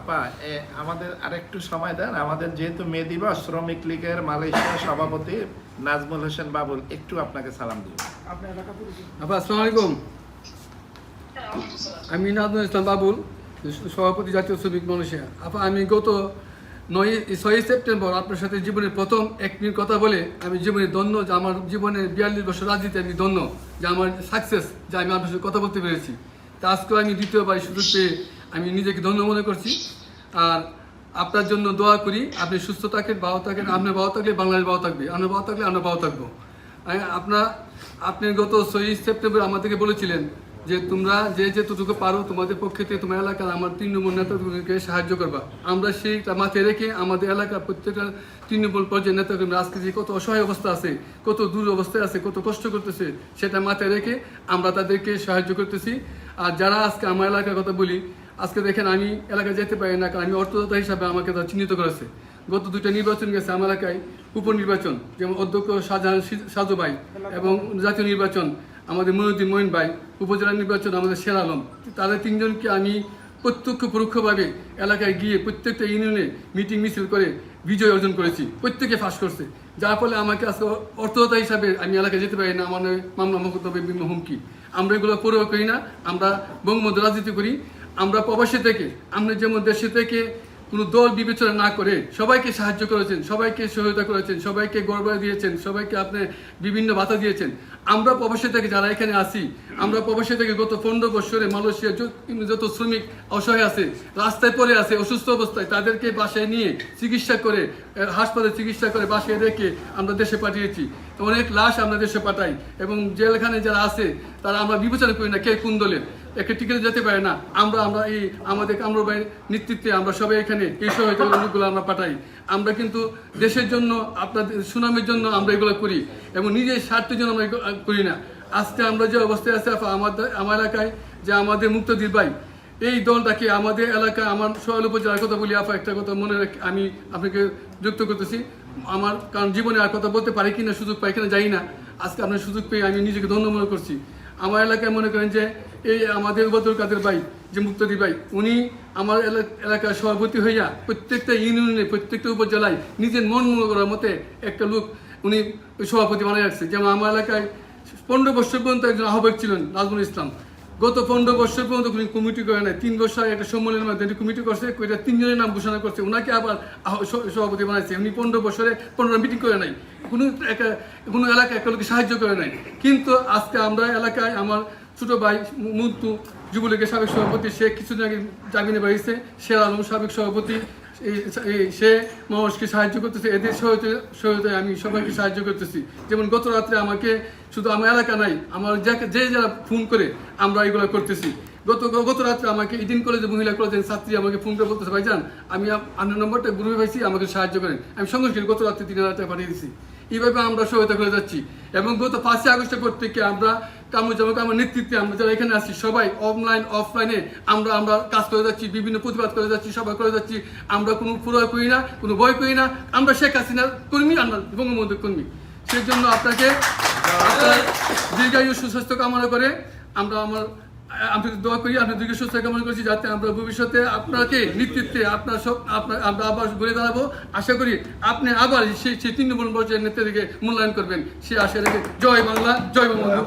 আপা আমাদের আরেকটু সময় দেন। আমাদের যেহেতু মে দিবস, শ্রমিক লীগের মালয়েশিয়া সভাপতি নাজমুল হোসেন বাবুল একটু আপনাকে সালাম দিব। আপা আসসালামু আলাইকুম। আমি নাজমুল ইসলাম বাবুল, সভাপতি জাতীয় শ্রমিক মালয়েশিয়া। আপা আমি গত 6 সেপ্টেম্বর আপনার সাথে জীবনের প্রথম 1 মিনিট কথা বলে আমি জীবনে ধন্য, যে আমার জীবনে 42 বছর রাজনীতি আমি ধন্য, যে আমার সাকসেস, যে আমি আপনার সাথে কথা বলতে পেরেছি। তা আজকেও আমি দ্বিতীয়বার সুযোগ পেয়ে আমি নিজেকে ধন্য মনে করছি। আর আপনার জন্য দোয়া করি, আপনি সুস্থ থাকেন, ভালো থাকেন। আপনার ভালো থাকলে বাংলাদেশ ভালো থাকবে, আপনার ভালো থাকলে আমরা ভালো থাকবো। আপনি গত 6 সেপ্টেম্বর আমাদেরকে বলেছিলেন যে তোমরা যেটুকু পারো তোমাদের পক্ষে থেকে তোমার এলাকার আমার তৃণমূল নেতাদেরকে সাহায্য করবা। আমরা সেইটা মাথায় রেখে আমাদের এলাকার প্রত্যেকটা তৃণমূল পর্যায়ের নেতাকর্মী আজকে যে কত অসহায় অবস্থা আছে, কত দূর অবস্থায় আছে, কত কষ্ট করতেছে, সেটা মাথায় রেখে আমরা তাদেরকে সাহায্য করতেছি। আর যারা আজকে আমার এলাকার কথা বলি, আজকে দেখেন আমি এলাকায় যেতে পারি না, কারণ আমি অর্থদাতা হিসাবে আমাকে তারা চিহ্নিত করেছে। গত 2টা নির্বাচন গেছে আমার এলাকায়, উপনির্বাচন, যেমন অধ্যক্ষ শাহজাহান সাজু ভাই, এবং জাতীয় নির্বাচন আমাদের মইনুদ্দিন মঈন ভাই, উপজেলা নির্বাচন আমাদের শের আলম। তাদের 3জনকে আমি প্রত্যক্ষ পরোক্ষভাবে এলাকায় গিয়ে প্রত্যেকটা ইউনিয়নে মিটিং মিছিল করে বিজয় অর্জন করেছি, প্রত্যেকে ফাঁস করছে। যার ফলে আমাকে আজকে অর্থদাতা হিসাবে আমি এলাকায় যেতে পারি না, আমার মামলা মোকদ্দমা বিভিন্ন হুমকি। আমরা এগুলো পরোয়া করি না, আমরা বঙ্গবন্ধু রাজনীতি করি। আমরা প্রবাসী থেকে, আমরা যেমন দেশে থেকে কোনো দল বিবেচনা না করে সবাইকে সাহায্য করেছেন, সবাইকে সহায়তা করেছেন, সবাইকে গর্ব দিয়েছেন, সবাইকে আপনি বিভিন্ন ভাতা দিয়েছেন। আমরা প্রবাসী থেকে যারা এখানে আসি, আমরা প্রবাসী থেকে গত 15 বছরে মালয়েশিয়া যত শ্রমিক অসহায় আছে, রাস্তায় পড়ে আছে অসুস্থ অবস্থায়, তাদেরকে বাসায় নিয়ে চিকিৎসা করে, হাসপাতালে চিকিৎসা করে বাসায় রেখে আমরা দেশে পাঠিয়েছি। অনেক লাশ আমরা দেশে পাঠাই, এবং জেলখানে যারা আছে তারা আমরা বিবেচনা করি না কে কোন দলের, একে টিকিটে যেতে পারে না। আমরা এই আমাদের কামরুল ভাইয়ের নেতৃত্বে আমরা সবাই এখানে এই সহায়তার লোকগুলো আমরা পাঠাই। আমরা কিন্তু দেশের জন্য, আপনাদের সুনামের জন্য আমরা এগুলো করি, এবং নিজের স্বার্থের জন্য আমরা করি না। আজকে আমরা যে অবস্থায় আছে আমার এলাকায়, যে আমাদের মুক্তাদির ভাই, এই দলটাকে আমাদের এলাকায়, আমার সোহাইল উপজেলার কথা বলি আপা, একটা কথা মনে রেখে আমি আপনাকে যুক্ত করতেছি। আমার কারণ জীবনে আর কথা বলতে পারি কিনা, সুযোগ পাই কিনা যাই না, আজকে আপনার সুযোগ পেয়ে আমি নিজেকে ধন্য মনে করছি। আমার এলাকায় মনে করেন যে এই আমাদের বদর কাদের ভাই, যে মুক্তাদি ভাই, উনি আমার এলাকার সভাপতি হইয়া প্রত্যেকটা ইউনিয়নে, প্রত্যেকটা উপজেলায় নিজের মন মনে করার মতে একটা লোক উনি সভাপতি বানিয়ে রাখছে। যেমন আমার এলাকায় 15 বছর পর্যন্ত একজন আহ্বায়ক ছিলেন নাজমুল ইসলাম, গত 15 বছর পর্যন্ত কোনো কমিটি করে নাই। 3 বছর একটা সম্মেলনের মাধ্যমে কমিটি করছে, কইটা 3 জনের নাম ঘোষণা করছে, ওনাকে আবার সভাপতি বানাইছে। উনি 15 বছরে 15টা মিটিং করে নাই, কোনো এলাকায় একটা লোককে সাহায্য করে নাই। কিন্তু আজকে আমরা এলাকায় আমার ছোট ভাই মুন্তু যুবলীগের সাবেক সভাপতি, সে কিছুদিন আগে জামিনে বেরিয়েছে, শের আলম সাবেক সভাপতি, সে মানুষকে সাহায্য করতেছে। এদের সহায়তায় আমি সবাইকে সাহায্য করতেছি। যেমন গত রাত্রে আমাকে, শুধু আমার এলাকা নাই, আমার যে যারা ফোন করে আমরা এগুলো করতেছি। গত রাত্রে আমাকে ইডেন কলেজে, মহিলা কলেজের ছাত্রী আমাকে ফোন করে বলতেছে, ভাইজান আমি আপনার নম্বরটা গ্রুপে পাইছি, আমাকে সাহায্য করেন। আমি সঙ্গে সঙ্গে গত রাত্রে 3000 টাকা পাঠিয়ে দিচ্ছি। এইভাবে আমরা সহায়তা করে যাচ্ছি। এবং গত 5 আগস্টের পর থেকে আমরা কামরুজ্জামান আমার নেতৃত্বে আমরা যারা এখানে আছি সবাই অনলাইন অফলাইনে আমরা কাজ করে যাচ্ছি, বিভিন্ন প্রতিবাদ করে যাচ্ছি, সভা করে যাচ্ছি। আমরা কোনো প্রয়োগ করি না, কোনো ভয় করি না। আমরা শেখ হাসিনার কর্মী, আমরা বঙ্গবন্ধুর কর্মী। সেই জন্য আপনাকে দীর্ঘায়ু সুস্বাস্থ্য কামনা করে আমি দোয়া করি, আপনি দীর্ঘ সুস্থ কামনা করছি, যাতে আমরা ভবিষ্যতে আপনাকে নেতৃত্বে আমরা আবার ঘুরে দাঁড়াবো। আশা করি আপনি আবার সেই তৃণমূল পর্যায়ের নেতাদেরকে মূল্যায়ন করবেন, সে আশা রেখে জয় বাংলা, জয় বঙ্গবন্ধু।